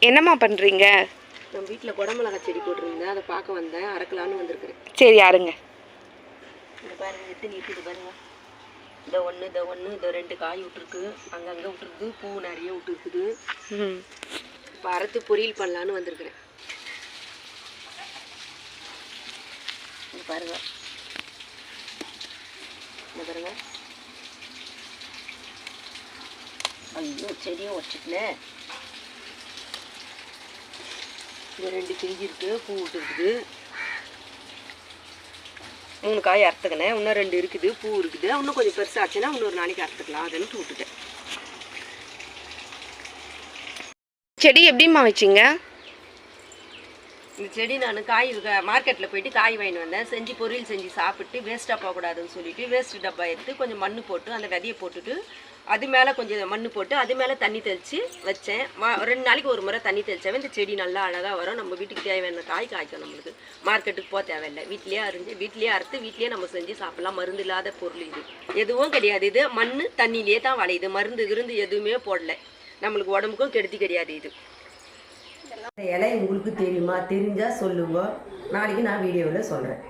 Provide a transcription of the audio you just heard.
என்னம்மா பண்ணுறீங்க? நம்ம வீட்டில் குடமிளகா செடி போட்டிருந்தேன், அதை பார்க்க வந்தேன், அறுக்கலான்னு வந்திருக்கிறேன். சரி அருங்க. இந்த பாருங்க, எத்தனை இருக்குது பாருங்க. இந்த ஒன்று இந்த 2 காய் விட்டுருக்கு, அங்கங்கே விட்டுருக்குது, பூ நிறைய விட்டுருக்குது. இப்போ அறுத்து பொரியல் பண்ணலான்னு வந்திருக்கிறேன். இந்த பாருங்க, இந்த பாருங்க. ஐயோ, செடியும் வச்சுட்டேன். இது 2 பிரிஞ்சு இருக்கு, பூ விட்டுருக்குது. 3 காய் அறுத்துக்கினேன், இன்னும் 2 இருக்குது, பூ இருக்குது. இன்னும் கொஞ்சம் பெருசாச்சுன்னா இன்னொரு நாளைக்கு அறுத்துக்கலாம் அதுன்னு விட்டுட்டேன். செடி எப்படிம்மா வச்சிங்க? இந்த செடி நான் காய் மார்க்கெட்டில் போயிட்டு காய் வாங்கிட்டு வந்தேன். செஞ்சு பொரியல் செஞ்சு சாப்பிட்டு வேஸ்ட்டாக போகக்கூடாதுன்னு சொல்லிட்டு வேஸ்ட்டு டப்பா எடுத்து கொஞ்சம் மண் போட்டு அந்த விதையை போட்டுட்டு அது மேலே கொஞ்சம் மண் போட்டு அது மேலே தண்ணி தெளித்து வச்சேன். 2 நாளைக்கு ஒரு முறை தண்ணி தெளித்தாவே இந்த செடி நல்லா அழகாக வரும். நம்ம வீட்டுக்கு தேவையான காய் காய்க்கும். நம்மளுக்கு மார்க்கெட்டுக்கு போக தேவையில்லை. வீட்லேயே வீட்லேயே அறுத்து வீட்லேயே நம்ம செஞ்சு சாப்பிட்லாம். மருந்து இல்லாத பொருள் இது எதுவும் கிடையாது. இது மண் தண்ணியிலே தான் வளையுது, மருந்து கிருந்து எதுவுமே போடலை. நம்மளுக்கு உடம்புக்கும் கெடுதி கிடையாது. இது இலை உங்களுக்கு தெரியுமா? தெரிஞ்சால் சொல்லுங்க, நாளைக்கு நான் வீடியோவில் சொல்கிறேன்.